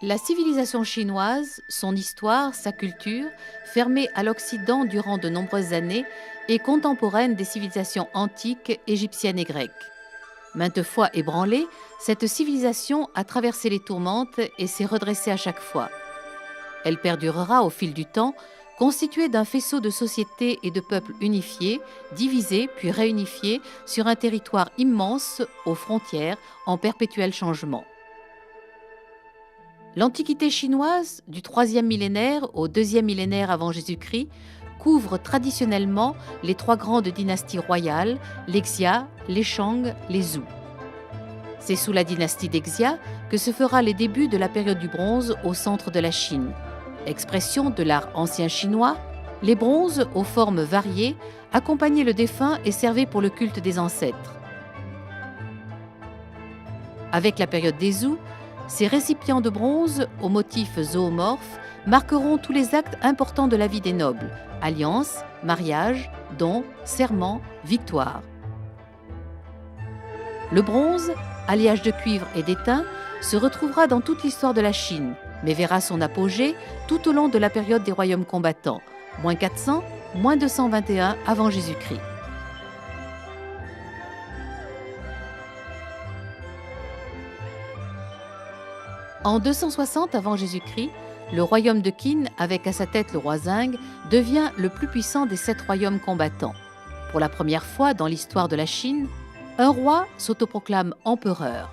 La civilisation chinoise, son histoire, sa culture, fermée à l'Occident durant de nombreuses années, est contemporaine des civilisations antiques égyptiennes et grecques. Maintes fois ébranlée, cette civilisation a traversé les tourmentes et s'est redressée à chaque fois. Elle perdurera au fil du temps, constituée d'un faisceau de sociétés et de peuples unifiés, divisés puis réunifiés sur un territoire immense, aux frontières, en perpétuel changement. L'Antiquité chinoise, du IIIe millénaire au IIe millénaire avant Jésus-Christ, couvre traditionnellement les trois grandes dynasties royales, les Xia, les Shang, les Zhou. C'est sous la dynastie des Xia que se fera les débuts de la période du bronze au centre de la Chine. Expression de l'art ancien chinois, les bronzes, aux formes variées, accompagnaient le défunt et servaient pour le culte des ancêtres. Avec la période des Zhou, ces récipients de bronze, aux motifs zoomorphes, marqueront tous les actes importants de la vie des nobles: alliances, mariages, dons, serments, victoires. Le bronze, alliage de cuivre et d'étain, se retrouvera dans toute l'histoire de la Chine, mais verra son apogée tout au long de la période des royaumes combattants, moins 400, moins 221 avant Jésus-Christ. En 260 avant Jésus-Christ, le royaume de Qin, avec à sa tête le roi Zheng, devient le plus puissant des 7 royaumes combattants. Pour la première fois dans l'histoire de la Chine, un roi s'autoproclame empereur.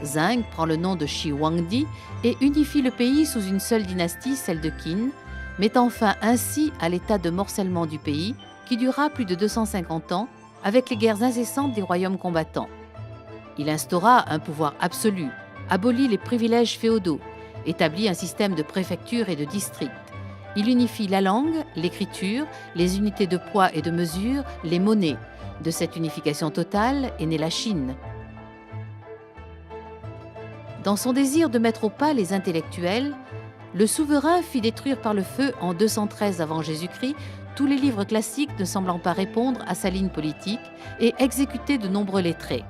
Zheng prend le nom de Shi Huangdi et unifie le pays sous une seule dynastie, celle de Qin, mettant fin ainsi à l'état de morcellement du pays qui dura plus de 250 ans avec les guerres incessantes des royaumes combattants. Il instaura un pouvoir absolu, abolit les privilèges féodaux, établit un système de préfectures et de districts. Il unifie la langue, l'écriture, les unités de poids et de mesure, les monnaies. De cette unification totale est née la Chine. Dans son désir de mettre au pas les intellectuels, le souverain fit détruire par le feu en 213 avant Jésus-Christ tous les livres classiques ne semblant pas répondre à sa ligne politique et exécuter de nombreux lettrés.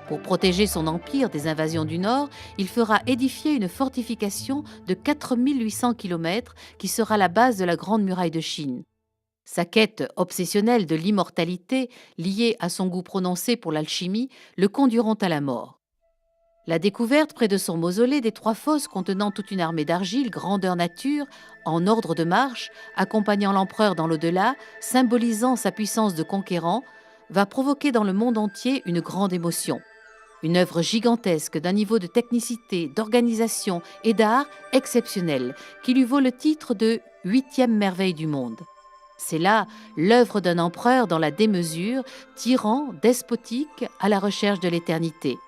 Pour protéger son empire des invasions du Nord, il fera édifier une fortification de 4800 km qui sera la base de la Grande Muraille de Chine. Sa quête obsessionnelle de l'immortalité, liée à son goût prononcé pour l'alchimie, le conduiront à la mort. La découverte près de son mausolée des 3 fosses contenant toute une armée d'argile, grandeur nature, en ordre de marche, accompagnant l'empereur dans l'au-delà, symbolisant sa puissance de conquérant, va provoquer dans le monde entier une grande émotion. Une œuvre gigantesque d'un niveau de technicité, d'organisation et d'art exceptionnel qui lui vaut le titre de 8e merveille du monde. C'est là l'œuvre d'un empereur dans la démesure, tyran, despotique, à la recherche de l'éternité.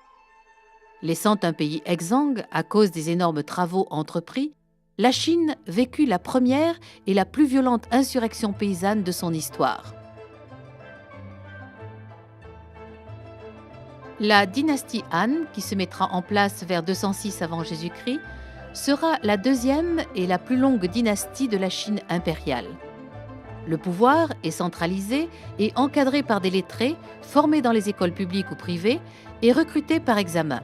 Laissant un pays exsangue à cause des énormes travaux entrepris, la Chine vécut la première et la plus violente insurrection paysanne de son histoire. La dynastie Han, qui se mettra en place vers 206 avant Jésus-Christ, sera la deuxième et la plus longue dynastie de la Chine impériale. Le pouvoir est centralisé et encadré par des lettrés formés dans les écoles publiques ou privées et recrutés par examen.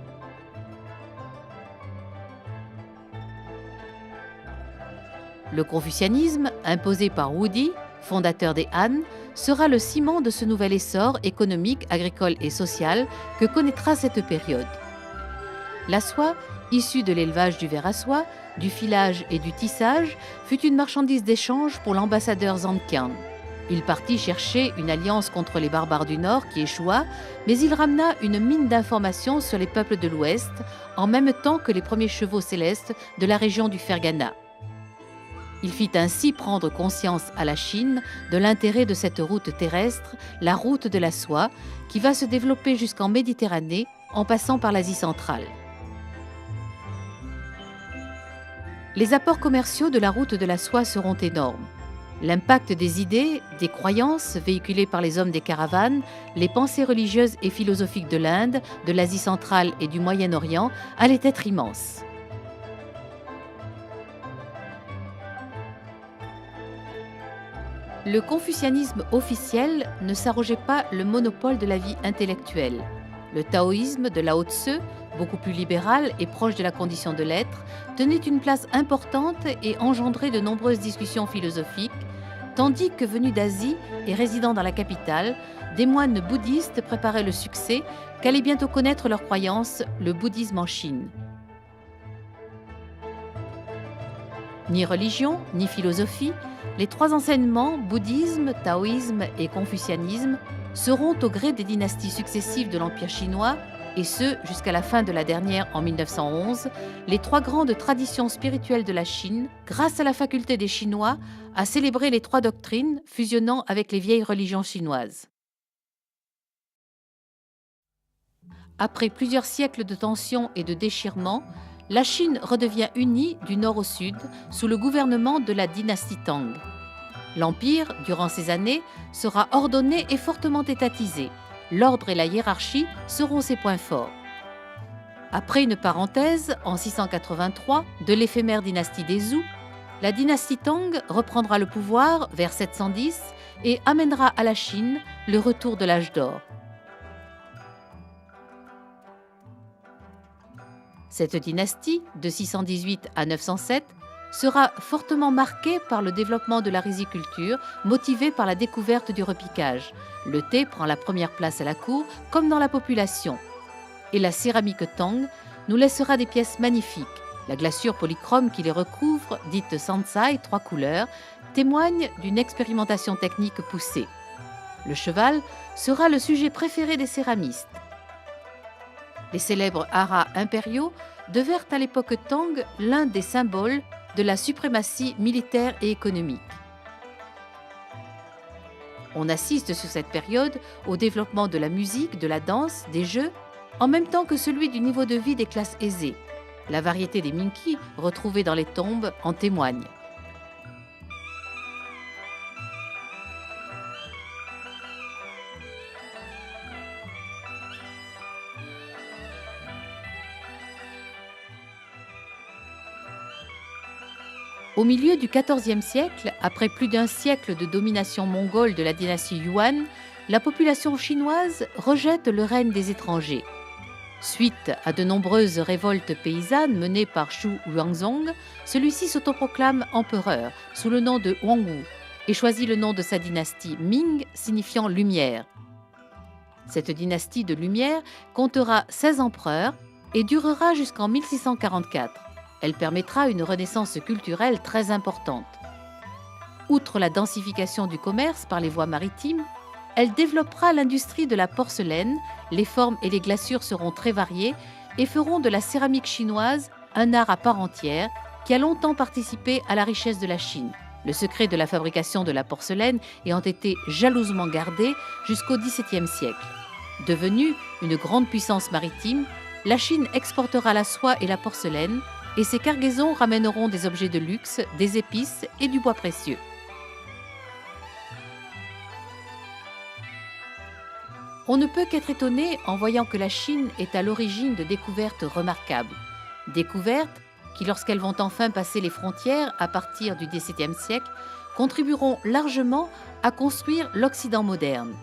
Le confucianisme, imposé par Wu Di, fondateur des Han, sera le ciment de ce nouvel essor économique, agricole et social que connaîtra cette période. La soie, issue de l'élevage du ver à soie, du filage et du tissage, fut une marchandise d'échange pour l'ambassadeur Zhangqian. Il partit chercher une alliance contre les barbares du Nord qui échoua, mais il ramena une mine d'informations sur les peuples de l'Ouest, en même temps que les premiers chevaux célestes de la région du Ferghana. Il fit ainsi prendre conscience à la Chine de l'intérêt de cette route terrestre, la route de la soie, qui va se développer jusqu'en Méditerranée en passant par l'Asie centrale. Les apports commerciaux de la route de la soie seront énormes. L'impact des idées, des croyances véhiculées par les hommes des caravanes, les pensées religieuses et philosophiques de l'Inde, de l'Asie centrale et du Moyen-Orient allait être immense. Le confucianisme officiel ne s'arrogeait pas le monopole de la vie intellectuelle. Le taoïsme de Lao Tse, beaucoup plus libéral et proche de la condition de l'être, tenait une place importante et engendrait de nombreuses discussions philosophiques, tandis que venus d'Asie et résidant dans la capitale, des moines bouddhistes préparaient le succès qu'allait bientôt connaître leur croyance, le bouddhisme en Chine. Ni religion, ni philosophie, les trois enseignements, bouddhisme, taoïsme et confucianisme, seront au gré des dynasties successives de l'Empire chinois, et ce jusqu'à la fin de la dernière en 1911, les trois grandes traditions spirituelles de la Chine, grâce à la faculté des Chinois à célébrer les trois doctrines fusionnant avec les vieilles religions chinoises. Après plusieurs siècles de tensions et de déchirements, la Chine redevient unie du nord au sud sous le gouvernement de la dynastie Tang. L'empire, durant ces années, sera ordonné et fortement étatisé. L'ordre et la hiérarchie seront ses points forts. Après une parenthèse, en 683, de l'éphémère dynastie des Zhou, la dynastie Tang reprendra le pouvoir vers 710 et amènera à la Chine le retour de l'âge d'or. Cette dynastie, de 618 à 907, sera fortement marquée par le développement de la riziculture, motivée par la découverte du repiquage. Le thé prend la première place à la cour, comme dans la population. Et la céramique Tang nous laissera des pièces magnifiques. La glaçure polychrome qui les recouvre, dite Sansai, 3 couleurs, témoigne d'une expérimentation technique poussée. Le cheval sera le sujet préféré des céramistes. Les célèbres haras impériaux devinrent à l'époque Tang l'un des symboles de la suprématie militaire et économique. On assiste sur cette période au développement de la musique, de la danse, des jeux, en même temps que celui du niveau de vie des classes aisées. La variété des minki retrouvées dans les tombes en témoigne. Au milieu du XIVe siècle, après plus d'un siècle de domination mongole de la dynastie Yuan, la population chinoise rejette le règne des étrangers. Suite à de nombreuses révoltes paysannes menées par Xu Huangzong, celui-ci s'autoproclame empereur sous le nom de Huangwu et choisit le nom de sa dynastie Ming, signifiant lumière. Cette dynastie de lumière comptera 16 empereurs et durera jusqu'en 1644. Elle permettra une renaissance culturelle très importante. Outre la densification du commerce par les voies maritimes, elle développera l'industrie de la porcelaine, les formes et les glaçures seront très variées et feront de la céramique chinoise un art à part entière qui a longtemps participé à la richesse de la Chine. Le secret de la fabrication de la porcelaine ayant été jalousement gardé jusqu'au XVIIe siècle. Devenue une grande puissance maritime, la Chine exportera la soie et la porcelaine, et ses cargaisons ramèneront des objets de luxe, des épices et du bois précieux. On ne peut qu'être étonné en voyant que la Chine est à l'origine de découvertes remarquables. Découvertes qui, lorsqu'elles vont enfin passer les frontières à partir du XVIIe siècle, contribueront largement à construire l'Occident moderne.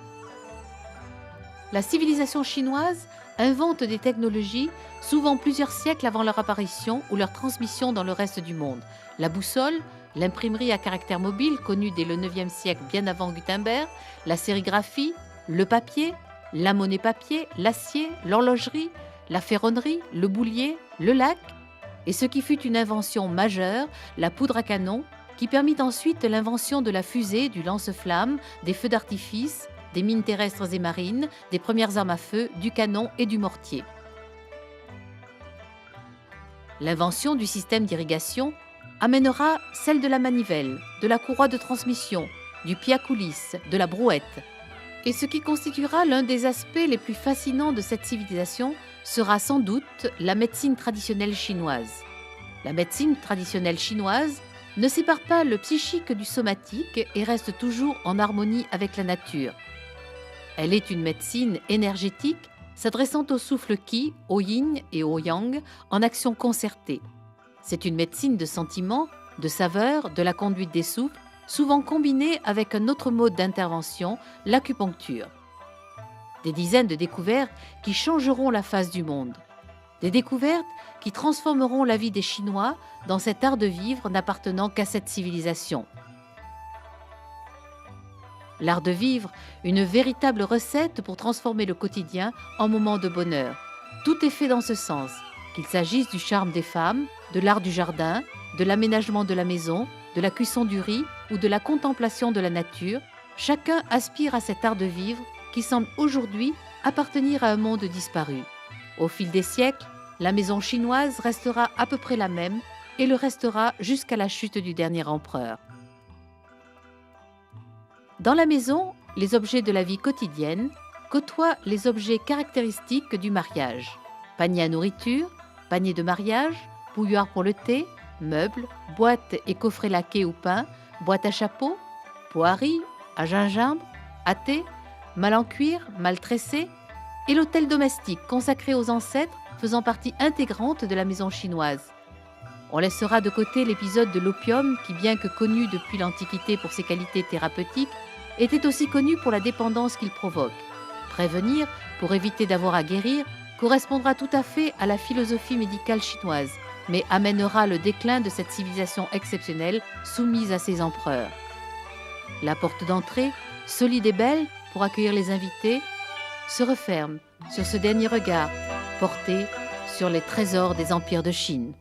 La civilisation chinoise invente des technologies souvent plusieurs siècles avant leur apparition ou leur transmission dans le reste du monde. La boussole, l'imprimerie à caractère mobile connue dès le IXe siècle bien avant Gutenberg, la sérigraphie, le papier, la monnaie papier, l'acier, l'horlogerie, la ferronnerie, le boulier, le lac, et ce qui fut une invention majeure, la poudre à canon, qui permit ensuite l'invention de la fusée, du lance-flammes, des feux d'artifice, des mines terrestres et marines, des premières armes à feu, du canon et du mortier. L'invention du système d'irrigation amènera celle de la manivelle, de la courroie de transmission, du pied à coulisse, de la brouette. Et ce qui constituera l'un des aspects les plus fascinants de cette civilisation sera sans doute la médecine traditionnelle chinoise. La médecine traditionnelle chinoise ne sépare pas le psychique du somatique et reste toujours en harmonie avec la nature. Elle est une médecine énergétique s'adressant au souffle Qi, au Yin et au Yang en action concertée. C'est une médecine de sentiment, de saveur, de la conduite des souffles, souvent combinée avec un autre mode d'intervention, l'acupuncture. Des dizaines de découvertes qui changeront la face du monde. Des découvertes qui transformeront la vie des Chinois dans cet art de vivre n'appartenant qu'à cette civilisation. L'art de vivre, une véritable recette pour transformer le quotidien en moment de bonheur. Tout est fait dans ce sens, qu'il s'agisse du charme des femmes, de l'art du jardin, de l'aménagement de la maison, de la cuisson du riz ou de la contemplation de la nature. Chacun aspire à cet art de vivre qui semble aujourd'hui appartenir à un monde disparu. Au fil des siècles, la maison chinoise restera à peu près la même et le restera jusqu'à la chute du dernier empereur. Dans la maison, les objets de la vie quotidienne côtoient les objets caractéristiques du mariage. Panier à nourriture, panier de mariage, bouilloire pour le thé, meubles, boîtes et coffrets laqués ou peints, boîte à chapeau, pot à riz, à gingembre, à thé, mal en cuir, mal tressé, et l'hôtel domestique consacré aux ancêtres faisant partie intégrante de la maison chinoise. On laissera de côté l'épisode de l'opium qui, bien que connu depuis l'Antiquité pour ses qualités thérapeutiques, était aussi connu pour la dépendance qu'il provoque. Prévenir, pour éviter d'avoir à guérir, correspondra tout à fait à la philosophie médicale chinoise, mais amènera le déclin de cette civilisation exceptionnelle soumise à ses empereurs. La porte d'entrée, solide et belle pour accueillir les invités, se referme sur ce dernier regard porté sur les trésors des empires de Chine.